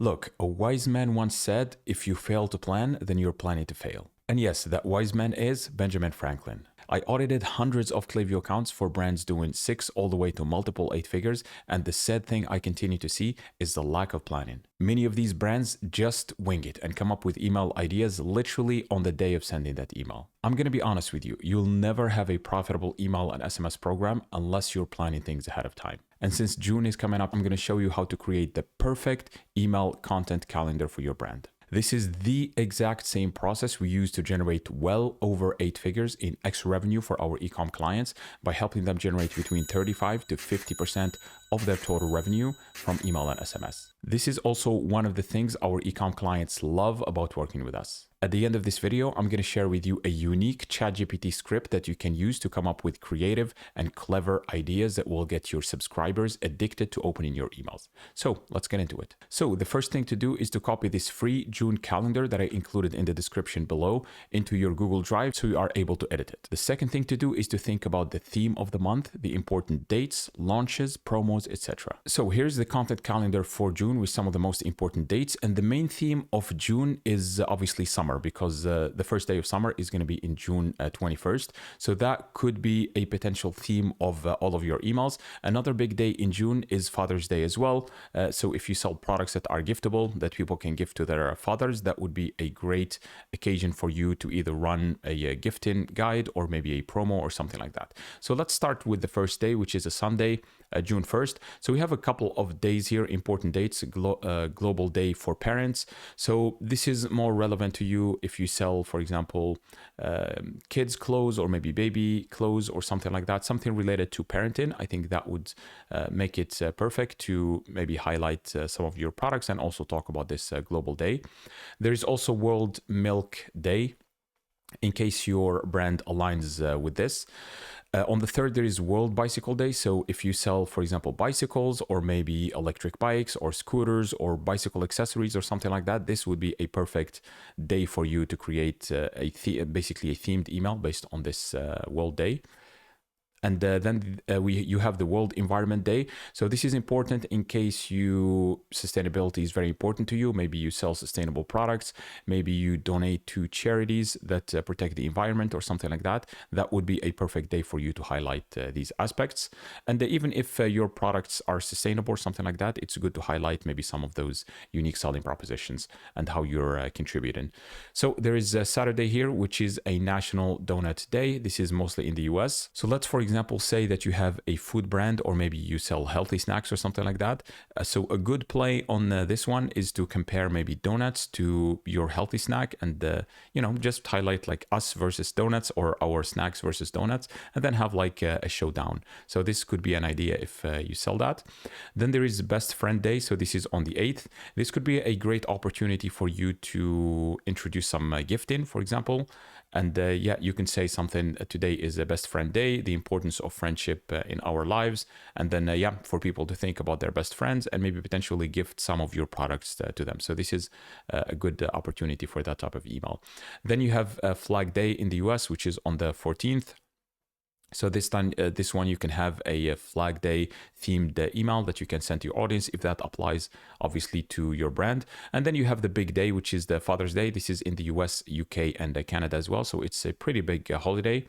Look, a wise man once said, if you fail to plan, then you're planning to fail. And yes, that wise man is Benjamin Franklin. I audited hundreds of Klaviyo accounts for brands doing 6 all the way to multiple 8 figures, and the sad thing I continue to see is the lack of planning. Many of these brands just wing it and come up with email ideas literally on the day of sending that email. I'm going to be honest with you, you'll never have a profitable email and SMS program unless you're planning things ahead of time. And since June is coming up, I'm going to show you how to create the perfect email content calendar for your brand. This is the exact same process we use to generate well over 8 figures in extra revenue for our ecom clients by helping them generate between 35 to 50% of their total revenue from email and SMS. This is also one of the things our ecom clients love about working with us. At the end of this video, I'm going to share with you a unique ChatGPT script that you can use to come up with creative and clever ideas that will get your subscribers addicted to opening your emails. So let's get into it. So the first thing to do is to copy this free June calendar that I included in the description below into your Google Drive so you are able to edit it. The second thing to do is to think about the theme of the month, the important dates, launches, promos, etc. So here's the content calendar for June with some of the most important dates. And the main theme of June is obviously summer, because the first day of summer is going to be in June 21st. So that could be a potential theme of all of your emails. Another big day in June is Father's Day as well. So if you sell products that are giftable, that people can gift to their fathers, that would be a great occasion for you to either run a gifting guide or maybe a promo or something like that. So let's start with the first day, which is a Sunday, June 1st. So we have a couple of days here, important dates, Global Day for Parents. So this is more relevant to you if you sell, for example, kids clothes or maybe baby clothes or something like that, something related to parenting. I think that would make it perfect to maybe highlight some of your products and also talk about this global day. There is also World Milk Day, in case your brand aligns with this. On the 3rd, there is World Bicycle Day. So if you sell, for example, bicycles or maybe electric bikes or scooters or bicycle accessories or something like that, this would be a perfect day for you to create basically a themed email based on this World Day. And then you have the World Environment Day. So this is important in case sustainability is very important to you. Maybe you sell sustainable products. Maybe you donate to charities that protect the environment or something like that. That would be a perfect day for you to highlight these aspects. And even if your products are sustainable or something like that, it's good to highlight maybe some of those unique selling propositions and how you're contributing. So there is a Saturday here, which is a National Donut Day. This is mostly in the US. So let's, for example, say that you have a food brand or maybe you sell healthy snacks or something like that. So a good play on this one is to compare maybe donuts to your healthy snack and, just highlight like us versus donuts or our snacks versus donuts, and then have like a showdown. So this could be an idea if you sell that. Then there is Best Friend Day. So this is on the 8th. This could be a great opportunity for you to introduce some gifting, for example. And you can say something, today is a best friend day, the importance of friendship in our lives. And then, for people to think about their best friends and maybe potentially gift some of your products to them. So this is a good opportunity for that type of email. Then you have Flag Day in the US, which is on the 14th. So this time, this one, you can have a Flag Day themed email that you can send to your audience if that applies, obviously, to your brand. And then you have the big day, which is the Father's Day. This is in the US, UK, and Canada as well. So it's a pretty big holiday.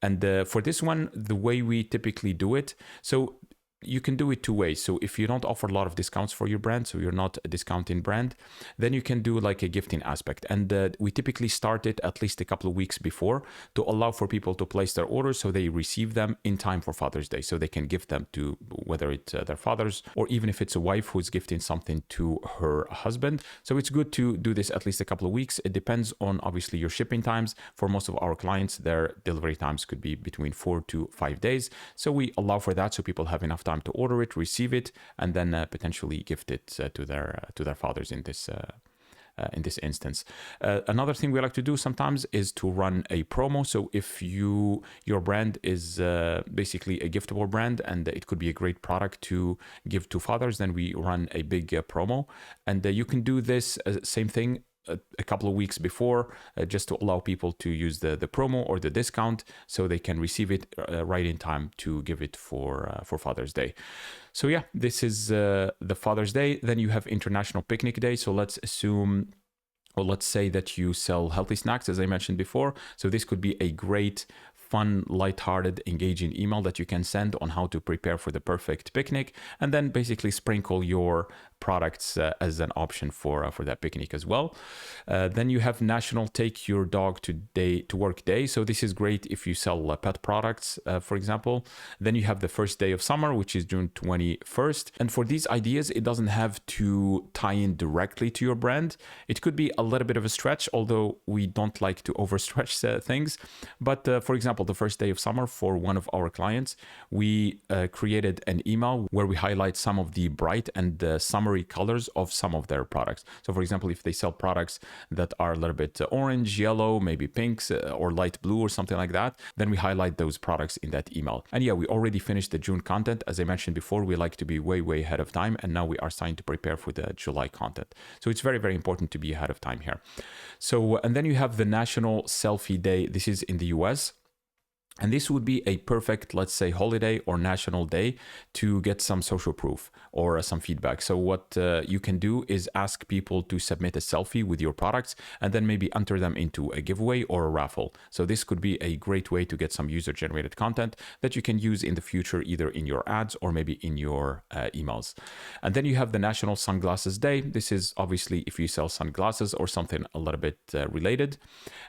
And for this one, the way we typically do it, so you can do it 2 ways. So if you don't offer a lot of discounts for your brand, so you're not a discounting brand, then you can do like a gifting aspect. And we typically start it at least a couple of weeks before to allow for people to place their orders so they receive them in time for Father's Day. So they can gift them to whether it's their fathers or even if it's a wife who's gifting something to her husband. So it's good to do this at least a couple of weeks. It depends on obviously your shipping times. For most of our clients, their delivery times could be between 4 to 5 days. So we allow for that so people have enough time to order it, receive it, and then potentially gift it to their fathers in this instance. Another thing we like to do sometimes is to run a promo. So if your brand is basically a giftable brand and it could be a great product to give to fathers, then we run a big promo. And you can do this same thing a couple of weeks before, just to allow people to use the promo or the discount so they can receive it right in time to give it for Father's Day. So yeah, this is the Father's Day. Then you have International Picnic Day. So let's assume, or let's say that you sell healthy snacks, as I mentioned before. So this could be a great, fun, lighthearted, engaging email that you can send on how to prepare for the perfect picnic, and then basically sprinkle your products as an option for that picnic as well. Then you have National Take Your Dog to Work Day. So this is great if you sell pet products, for example. Then you have the first day of summer, which is June 21st. And for these ideas, it doesn't have to tie in directly to your brand. It could be a little bit of a stretch, although we don't like to overstretch things. But for example, the first day of summer for one of our clients, we created an email where we highlight some of the bright and summery colors of some of their products. So for example, if they sell products that are a little bit orange, yellow, maybe pinks or light blue or something like that, then we highlight those products in that email. And yeah, we already finished the June content. As I mentioned before, we like to be way ahead of time, and now we are starting to prepare for the July content. So it's very important to be ahead of time here. So, and then you have the National Selfie Day. This is in the US. And this would be a perfect, let's say, holiday or national day to get some social proof or some feedback. So what you can do is ask people to submit a selfie with your products and then maybe enter them into a giveaway or a raffle. So this could be a great way to get some user-generated content that you can use in the future, either in your ads or maybe in your emails. And then you have the National Sunglasses Day. This is obviously if you sell sunglasses or something a little bit related.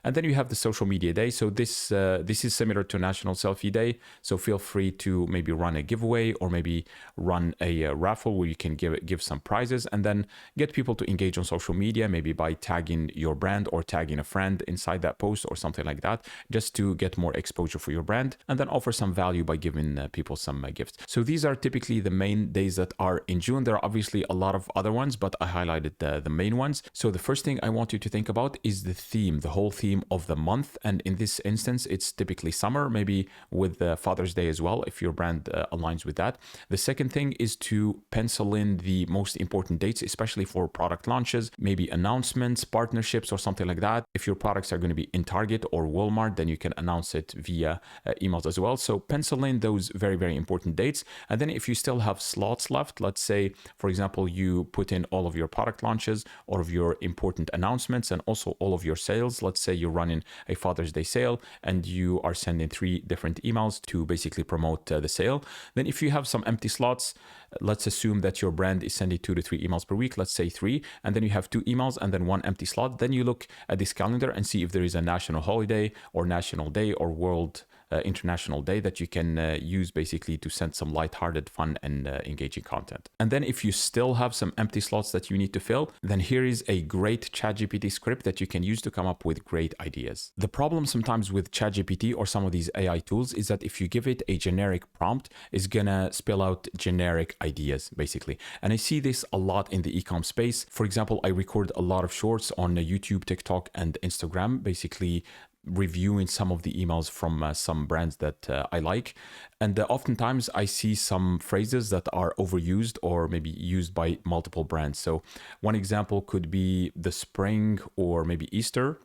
And then you have the Social Media Day. So this is similar to National Selfie Day, so feel free to maybe run a giveaway or maybe run a raffle where you can give some prizes and then get people to engage on social media, maybe by tagging your brand or tagging a friend inside that post or something like that, just to get more exposure for your brand, and then offer some value by giving people some gifts. So these are typically the main days that are in June. There are obviously a lot of other ones, but I highlighted the main ones. So the first thing I want you to think about is the theme, the whole theme of the month, and in this instance it's typically summer, maybe with Father's Day as well, if your brand aligns with that. The second thing is to pencil in the most important dates, especially for product launches, maybe announcements, partnerships, or something like that. If your products are going to be in Target or Walmart, then you can announce it via emails as well. So pencil in those very important dates. And then if you still have slots left, let's say, for example, you put in all of your product launches, all of your important announcements, and also all of your sales. Let's say you're running a Father's Day sale and you are sending 3 different emails to basically promote the sale. Then if you have some empty slots, let's assume that your brand is sending 2 to 3 emails per week, let's say 3, and then you have 2 emails and then 1 empty slot. Then you look at this calendar and see if there is a national holiday or national day or world international day that you can use basically to send some lighthearted, fun, and engaging content. And then if you still have some empty slots that you need to fill, then here is a great ChatGPT script that you can use to come up with great ideas. The problem sometimes with ChatGPT or some of these AI tools is that if you give it a generic prompt, it's gonna spill out generic ideas basically. And I see this a lot in the ecom space. For example, I record a lot of shorts on YouTube, TikTok, and Instagram, basically reviewing some of the emails from some brands that I like. And oftentimes I see some phrases that are overused or maybe used by multiple brands. So one example could be the spring or maybe Easter.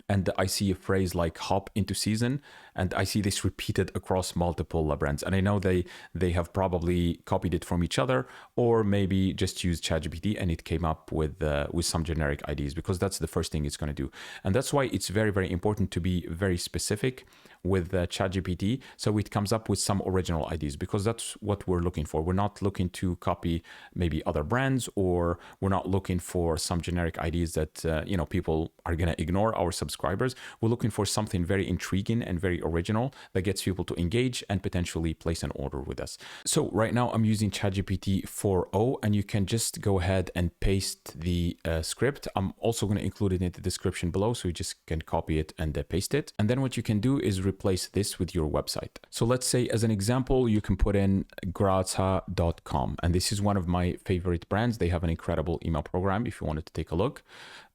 And I see a phrase like hop into season, and I see this repeated across multiple brands. And I know they have probably copied it from each other, or maybe just used ChatGPT and it came up with some generic ideas, because that's the first thing it's going to do. And that's why it's very important to be very specific with ChatGPT, so it comes up with some original ideas, because that's what we're looking for. We're not looking to copy maybe other brands, or we're not looking for some generic ideas that people are going to ignore, our subscribers. We're looking for something very intriguing and very original that gets people to engage and potentially place an order with us. So right now I'm using ChatGPT 4.0, and you can just go ahead and paste the script. I'm also going to include it in the description below, so you just can copy it and paste it. And then what you can do is replace this with your website. So let's say, as an example, you can put in grazza.com, and this is one of my favorite brands. They have an incredible email program if you wanted to take a look.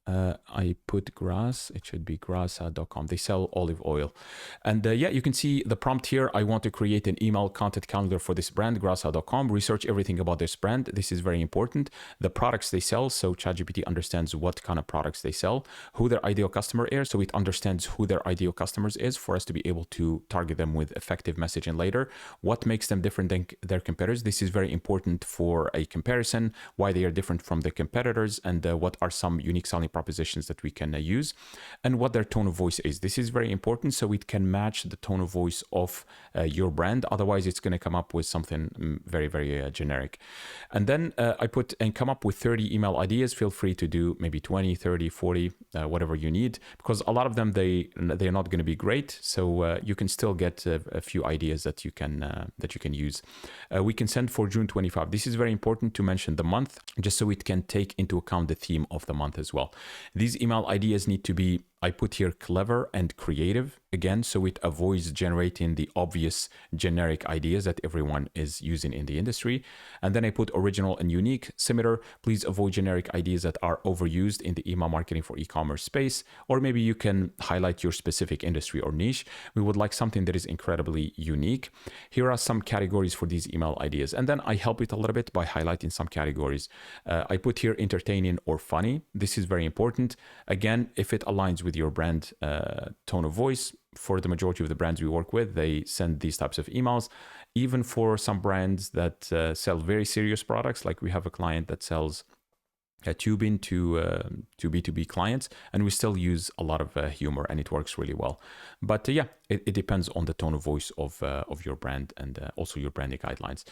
I put grass, it should be grasa.com. They sell olive oil. And yeah, you can see the prompt here. I want to create an email content calendar for this brand, grasa.com. Research everything about this brand. This is very important. The products they sell. So ChatGPT understands what kind of products they sell, who their ideal customer is. So it understands who their ideal customers is for us to be able to target them with effective messaging later. What makes them different than their competitors? This is very important for a comparison, why they are different from the competitors, and what are some unique selling propositions that we can use, and what their tone of voice is. This is very important so it can match the tone of voice of your brand. Otherwise, it's going to come up with something very, very generic. And then I put and come up with 30 email ideas. Feel free to do maybe 20, 30, 40, whatever you need, because a lot of them, they're not going to be great. So you can still get a few ideas that you can use. We can send for June 25. This is very important to mention the month, just so it can take into account the theme of the month as well. These email ideas need to be, I put here, clever and creative, again, so it avoids generating the obvious generic ideas that everyone is using in the industry. And then I put original and unique. Similar, please avoid generic ideas that are overused in the email marketing for e-commerce space, or maybe you can highlight your specific industry or niche. We would like something that is incredibly unique. Here are some categories for these email ideas. And then I help it a little bit by highlighting some categories. I put here entertaining or funny. This is very important. Again, if it aligns with your brand tone of voice, for the majority of the brands we work with, they send these types of emails. Even for some brands that sell very serious products, like we have a client that sells tubing to B2B clients, and we still use a lot of humor, and it works really well. But yeah, it depends on the tone of voice of your brand, and also your branding guidelines,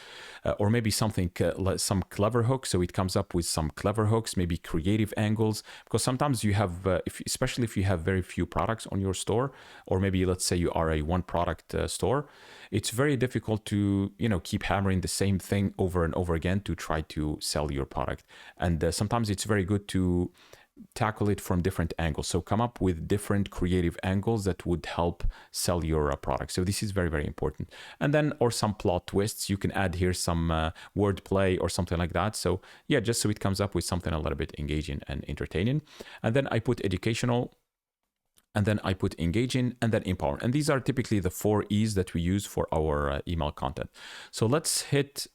or maybe something some clever hooks. So it comes up with some clever hooks, maybe creative angles, because sometimes you have, especially if you have very few products on your store, or maybe let's say you are a one product store, it's very difficult to keep hammering the same thing over and over again to try to sell your product. And sometimes it's very good to tackle it from different angles. So come up with different creative angles that would help sell your product. So this is very, very important. And then, or some plot twists, you can add here some wordplay or something like that. So yeah, just so it comes up with something a little bit engaging and entertaining. And then I put educational, and then I put engaging, and then empower. And these are typically the 4 E's that we use for our email content. So let's hit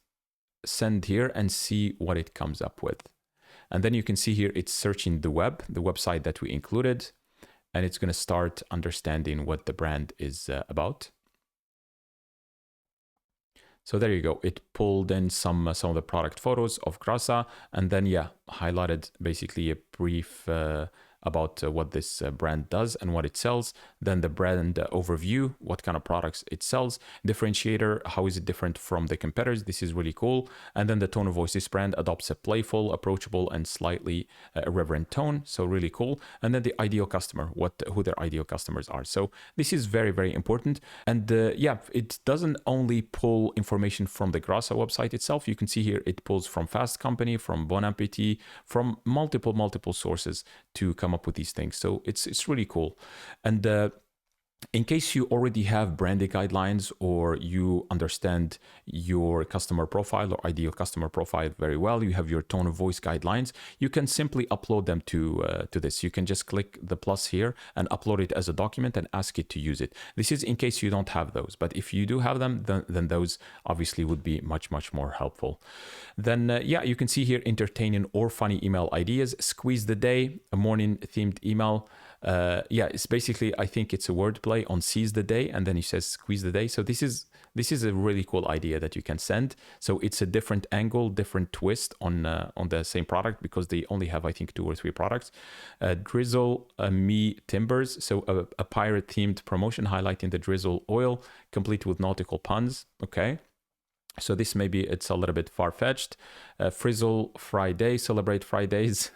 send here and see what it comes up with. And then you can see here, it's searching the website that we included, and it's going to start understanding what the brand is about. So there you go. It pulled in some of the product photos of Grasa, and then yeah, highlighted basically a brief about what this brand does and what it sells. Then the brand overview, what kind of products it sells. Differentiator, how is it different from the competitors? This is really cool. And then the tone of voice. This brand adopts a playful, approachable, and slightly irreverent tone. So really cool. And then the ideal customer, who their ideal customers are. So this is very, very important. And yeah, it doesn't only pull information from the Grasa website itself. You can see here it pulls from Fast Company, from Bon Appetit, from multiple sources to come up with these things. So it's really cool. And in case you already have branding guidelines, or you understand your customer profile or ideal customer profile very well, you have your tone of voice guidelines, you can simply upload them to this. You can just click the plus here and upload it as a document and ask it to use it. This is in case you don't have those, but if you do have them, then those obviously would be much more helpful. Then yeah, you can see here entertaining or funny email ideas. Squeeze the day, a morning themed email. Yeah, it's basically, I think it's a wordplay on seize the day, and then he says squeeze the day. So this is a really cool idea that you can send. So it's a different angle, different twist on the same product, because they only have, I think, 2 or 3 products. Drizzle me timbers, so a pirate themed promotion highlighting the drizzle oil, complete with nautical puns. Okay. So this maybe it's a little bit far-fetched. Frizzle Friday, celebrate Fridays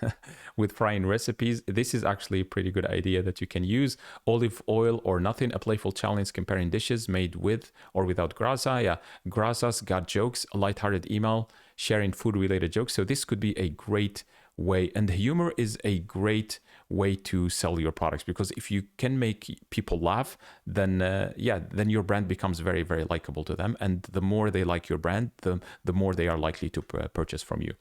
with frying recipes. This is actually a pretty good idea that you can use. Olive oil or nothing, a playful challenge comparing dishes made with or without grasa. Yeah, grasas got jokes, a lighthearted email sharing food-related jokes. So this could be a great way. And humor is a great way to sell your products, because if you can make people laugh, then then your brand becomes very, very likable to them. And the more they like your brand, the more they are likely to purchase from you.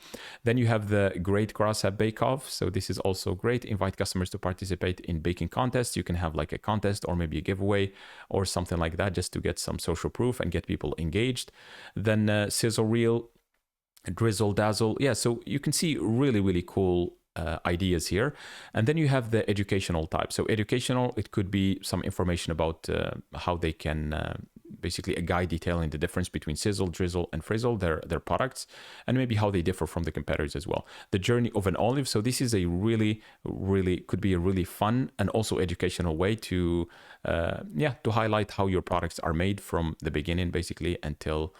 Then you have the Great Grasa Bake Off. So this is also great. Invite customers to participate in baking contests. You can have like a contest or maybe a giveaway or something like that, just to get some social proof and get people engaged. Then Sizzle Reel, Drizzle Dazzle. Yeah, so you can see really, really cool ideas here. And then you have the educational type. So educational, it could be some information about how they can basically a guide detailing the difference between Sizzle, Drizzle, and Frizzle, their products, and maybe how they differ from the competitors as well. The journey of an olive. So this is a really, really could be a really fun and also educational way to to highlight how your products are made from the beginning, basically, until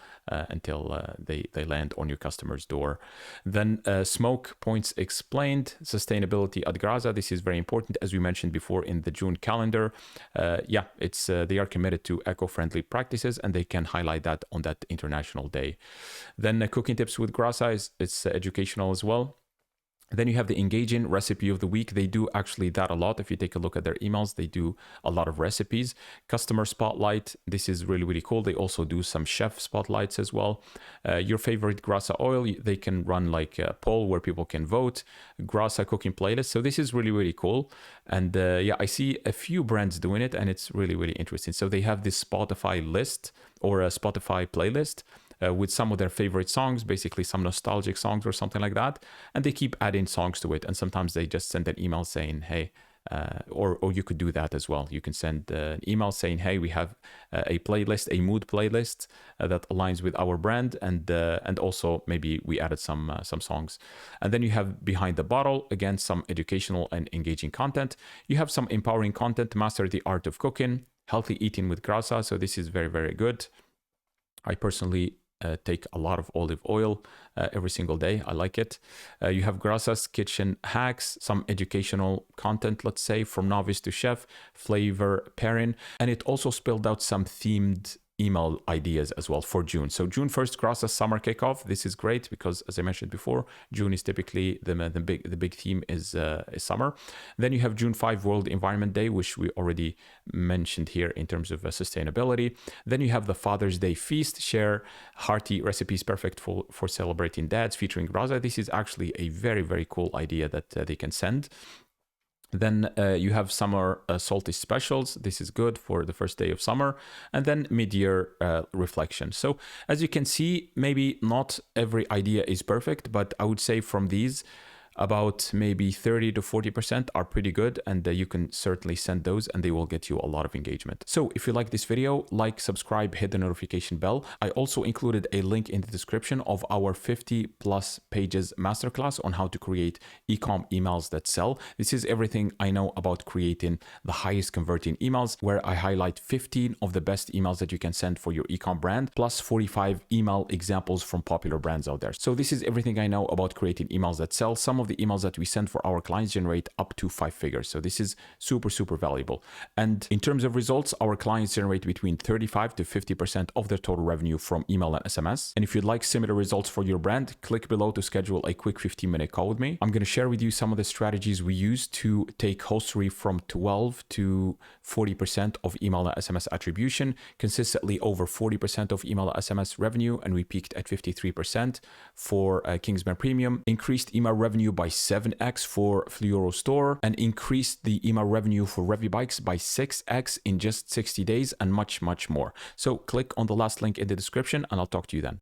they land on your customer's door. Then smoke points explained, sustainability at Grasa. This is very important, as we mentioned before in the June calendar. It's they are committed to eco-friendly practices, and they can highlight that on that International Day. Then cooking tips with Grasa it's educational as well. Then you have the engaging recipe of the week. They do actually that a lot. If you take a look at their emails, they do a lot of recipes. Customer spotlight. This is really, really cool. They also do some chef spotlights as well. Your favorite Grasa oil. They can run like a poll where people can vote. Grasa cooking playlist. So this is really, really cool. And I see a few brands doing it, and it's really, really interesting. So they have this Spotify list or a Spotify playlist with some of their favorite songs, basically some nostalgic songs or something like that. And they keep adding songs to it. And sometimes they just send an email saying, hey, or you could do that as well. You can send an email saying, hey, we have a playlist, a mood playlist that aligns with our brand. And also maybe we added some songs. And then you have Behind the Bottle, again, some educational and engaging content. You have some empowering content, Master the Art of Cooking, Healthy Eating with Grasa. So this is very, very good. I personally take a lot of olive oil every single day. I like it. You have Grasa's kitchen hacks, some educational content, let's say, from novice to chef, flavor pairing. And it also spelled out some themed email ideas as well for June. So June 1st, Grasa's summer kickoff. This is great because, as I mentioned before, June is typically the big theme is summer. Then you have June 5, World Environment Day, which we already mentioned here in terms of sustainability. Then you have the Father's Day feast, share hearty recipes perfect for celebrating dads, featuring Grasa. This is actually a very, very cool idea that they can send. Then you have summer salty specials. This is good for the first day of summer. And then mid-year reflection. So as you can see, maybe not every idea is perfect, but I would say from these, about maybe 30 to 40% are pretty good, and you can certainly send those and they will get you a lot of engagement. So if you like this video, like, subscribe, hit the notification bell. I also included a link in the description of our 50 plus pages masterclass on how to create ecom emails that sell. This is everything I know about creating the highest converting emails, where I highlight 15 of the best emails that you can send for your ecom brand, plus 45 email examples from popular brands out there. So this is everything I know about creating emails that sell. Some of the emails that we send for our clients generate up to 5 figures. So this is super, super valuable. And in terms of results, our clients generate between 35 to 50% of their total revenue from email and SMS. And if you'd like similar results for your brand, click below to schedule a quick 15-minute call with me. I'm going to share with you some of the strategies we use to take hostery from 12 to 40% of email and SMS attribution, consistently over 40% of email and SMS revenue, and we peaked at 53% for Kingsman Premium, increased email revenue by 7x for Fluoro Store, and increased the email revenue for ReviBikes by 6x in just 60 days, and much, much more. So click on the last link in the description and I'll talk to you then.